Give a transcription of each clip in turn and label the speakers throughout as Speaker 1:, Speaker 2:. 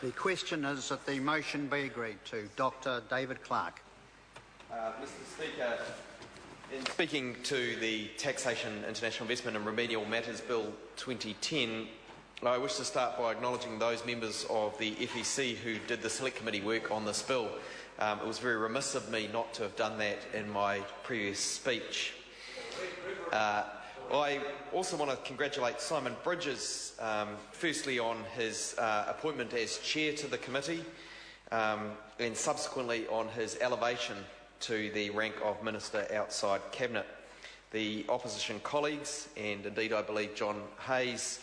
Speaker 1: The question is that the motion be agreed to. Dr David Clark.
Speaker 2: Mr Speaker, in speaking to the Taxation, International Investment and Remedial Matters Bill 2010, I wish to start by acknowledging those members of the FEC who did the Select Committee work on this bill. It was very remiss of me not to have done that in my previous speech. I also want to congratulate Simon Bridges, firstly on his appointment as chair to the committee and subsequently on his elevation to the rank of Minister outside Cabinet. The opposition colleagues, and indeed I believe John Hayes,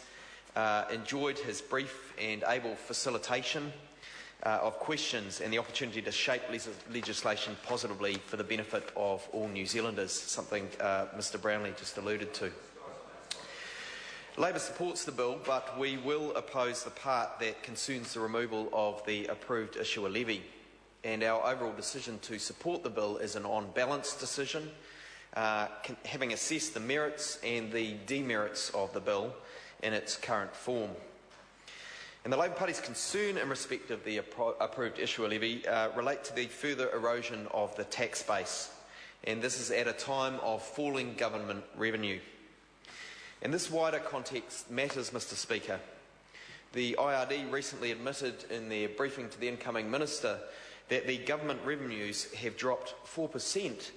Speaker 2: enjoyed his brief and able facilitation of questions and the opportunity to shape legislation positively for the benefit of all New Zealanders, something Mr Brownlee just alluded to. Labor supports the bill, but we will oppose the part that concerns the removal of the approved issuer levy. And our overall decision to support the bill is an on-balance decision, having assessed the merits and the demerits of the bill in its current form. And the Labour Party's concern in respect of the approved issuer levy relate to the further erosion of the tax base, and this is at a time of falling government revenue. In this wider context matters, Mr Speaker. The IRD recently admitted in their briefing to the incoming Minister that the government revenues have dropped 4%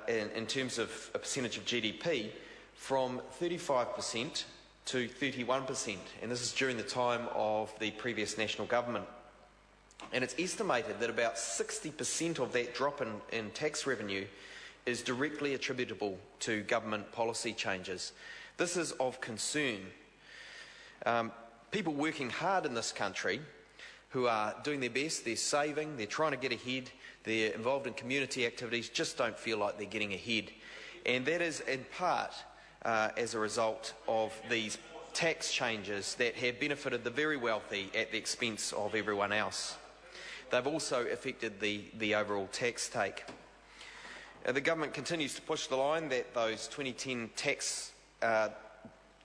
Speaker 2: in terms of a percentage of GDP from 35% to 31%, and this is during the time of the previous national government. And it's estimated that about 60% of that drop in tax revenue is directly attributable to government policy changes. This is of concern. People working hard in this country who are doing their best, they're saving, they're trying to get ahead, they're involved in community activities, just don't feel like they're getting ahead. And that is in part as a result of these tax changes that have benefited the very wealthy at the expense of everyone else. They've also affected the overall tax take. The government continues to push the line that those 2010 tax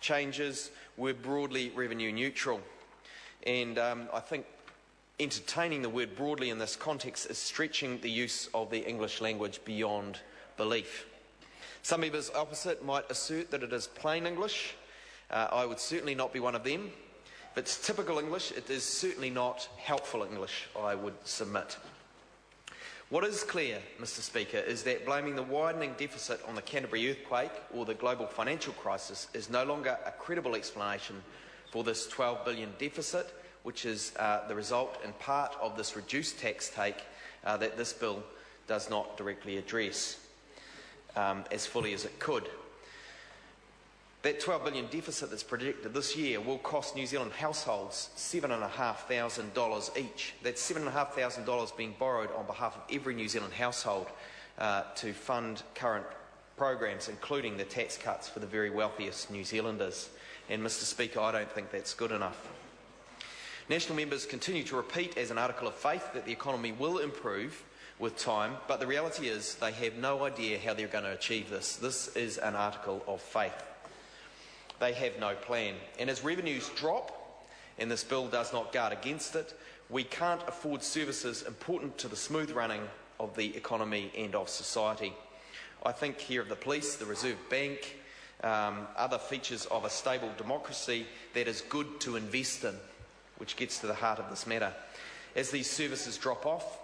Speaker 2: changes were broadly revenue neutral. And I think entertaining the word broadly in this context is stretching the use of the English language beyond belief. Some members opposite might assert that it is plain English. I would certainly not be one of them. If it's typical English, it is certainly not helpful English, I would submit. What is clear, Mr Speaker, is that blaming the widening deficit on the Canterbury earthquake or the global financial crisis is no longer a credible explanation for this $12 billion deficit, which is the result in part of this reduced tax take that this bill does not directly address as fully as it could. That $12 billion deficit that's predicted this year will cost New Zealand households $7,500 each. That's $7,500 being borrowed on behalf of every New Zealand household to fund current programs, including the tax cuts for the very wealthiest New Zealanders. And Mr Speaker, I don't think that's good enough. National members continue to repeat as an article of faith that the economy will improve with time, but the reality is they have no idea how they're going to achieve this. This is an article of faith. They have no plan. And as revenues drop, and this bill does not guard against it, we can't afford services important to the smooth running of the economy and of society. I think here of the police, the Reserve Bank, other features of a stable democracy that is good to invest in, which gets to the heart of this matter. As these services drop off,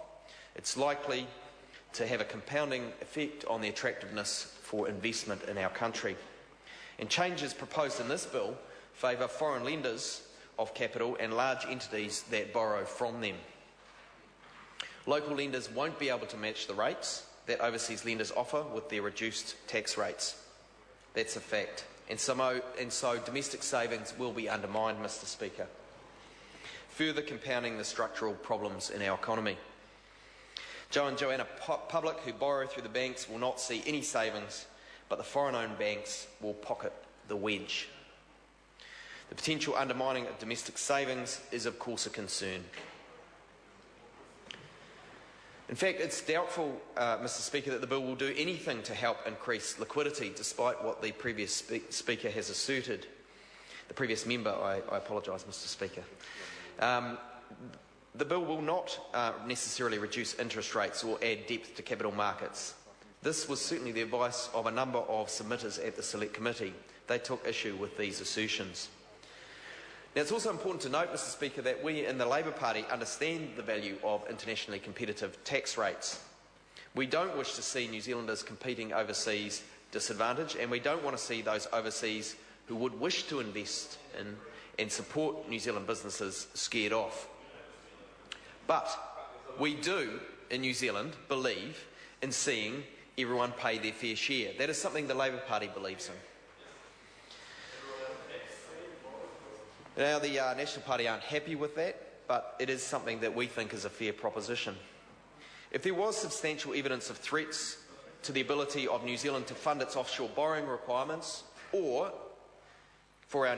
Speaker 2: it's likely to have a compounding effect on the attractiveness for investment in our country. And changes proposed in this bill favour foreign lenders of capital and large entities that borrow from them. Local lenders won't be able to match the rates that overseas lenders offer with their reduced tax rates. That's a fact. And so domestic savings will be undermined, Mr Speaker, further compounding the structural problems in our economy. Joe and Joanna Public, who borrow through the banks, will not see any savings, but the foreign-owned banks will pocket the wedge. The potential undermining of domestic savings is, of course, a concern. In fact, it's doubtful, Mr Speaker, that the bill will do anything to help increase liquidity, despite what the previous speaker has asserted. The previous member, I apologise, Mr Speaker. The bill will not necessarily reduce interest rates or add depth to capital markets. This was certainly the advice of a number of submitters at the Select Committee. They took issue with these assertions. Now, it's also important to note, Mr Speaker, that we in the Labour Party understand the value of internationally competitive tax rates. We don't wish to see New Zealanders competing overseas disadvantaged, and we don't want to see those overseas who would wish to invest in and support New Zealand businesses scared off. But we do, in New Zealand, believe in seeing everyone pay their fair share. That is something the Labour Party believes in. Now, the National Party aren't happy with that, but it is something that we think is a fair proposition. If there was substantial evidence of threats to the ability of New Zealand to fund its offshore borrowing requirements, or for our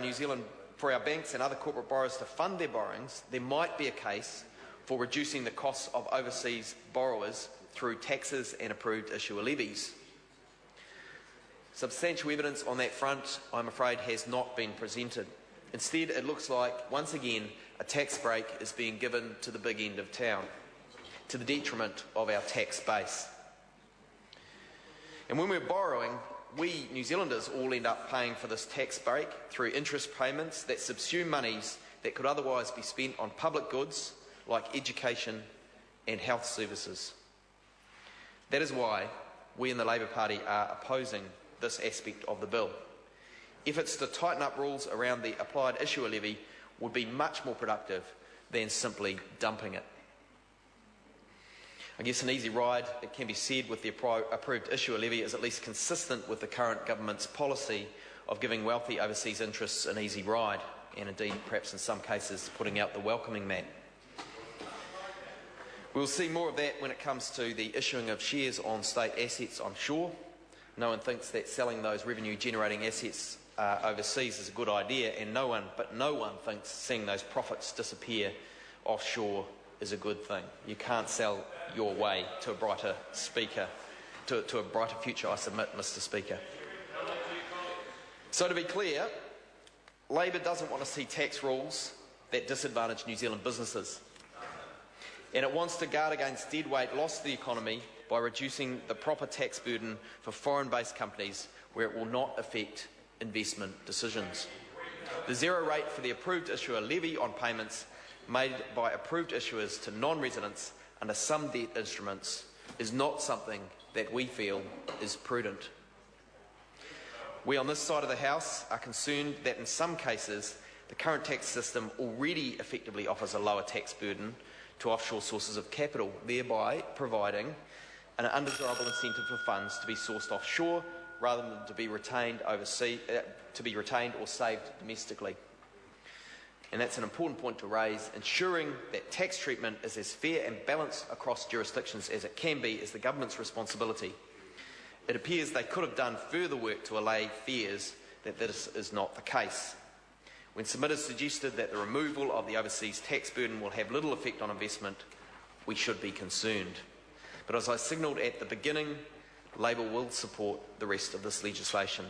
Speaker 2: banks and other corporate borrowers to fund their borrowings, there might be a case for reducing the costs of overseas borrowers through taxes and approved issuer levies. Substantial evidence on that front, I'm afraid, has not been presented. Instead, it looks like, once again, a tax break is being given to the big end of town, to the detriment of our tax base. And when we're borrowing, we New Zealanders all end up paying for this tax break through interest payments that subsume monies that could otherwise be spent on public goods like education and health services. That is why we in the Labour Party are opposing this aspect of the bill. Efforts to tighten up rules around the applied issuer levy would be much more productive than simply dumping it. I guess an easy ride, it can be said, with the approved issuer levy is at least consistent with the current government's policy of giving wealthy overseas interests an easy ride, and indeed perhaps in some cases putting out the welcoming mat. We'll see more of that when it comes to the issuing of shares on state assets, I'm sure. No one thinks that selling those revenue-generating assets overseas is a good idea, and no one thinks seeing those profits disappear offshore is a good thing. You can't sell your way to a brighter to a brighter future, I submit, Mr Speaker. So to be clear, Labour doesn't want to see tax rules that disadvantage New Zealand businesses. And it wants to guard against deadweight loss to the economy by reducing the proper tax burden for foreign-based companies where it will not affect investment decisions. The zero rate for the approved issuer levy on payments made by approved issuers to non-residents under some debt instruments is not something that we feel is prudent. We on this side of the House are concerned that in some cases the current tax system already effectively offers a lower tax burden to offshore sources of capital, thereby providing an undesirable incentive for funds to be sourced offshore rather than to be retained overseas, or saved domestically. And that's an important point to raise. Ensuring that tax treatment is as fair and balanced across jurisdictions as it can be is the government's responsibility. It appears they could have done further work to allay fears that this is not the case. When submitters suggested that the removal of the overseas tax burden will have little effect on investment, we should be concerned. But as I signalled at the beginning, Labour will support the rest of this legislation.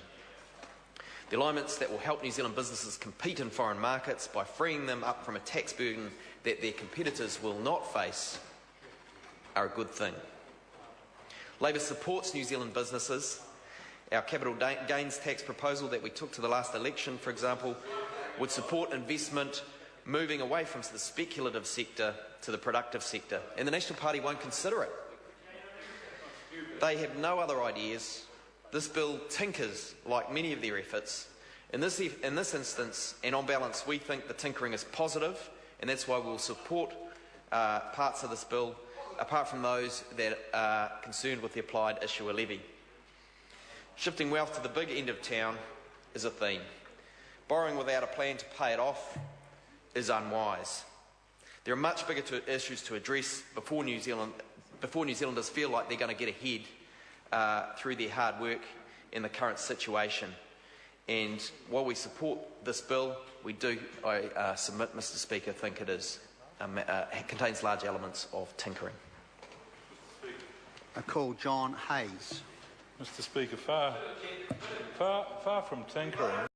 Speaker 2: The alignments that will help New Zealand businesses compete in foreign markets by freeing them up from a tax burden that their competitors will not face are a good thing. Labour supports New Zealand businesses. Our capital gains tax proposal that we took to the last election, for example, would support investment moving away from the speculative sector to the productive sector, and the National Party won't consider it. They have no other ideas. This bill tinkers like many of their efforts. In this instance, and on balance, we think the tinkering is positive, and that's why we'll support parts of this bill, apart from those that are concerned with the applied issuer levy. Shifting wealth to the big end of town is a theme. Borrowing without a plan to pay it off is unwise. There are much bigger issues to address before New Zealanders feel like they're going to get ahead through their hard work in the current situation. And while we support this bill, I submit, Mr Speaker, think it contains large elements of tinkering.
Speaker 1: I call John Hayes.
Speaker 3: Mr Speaker, far from tinkering.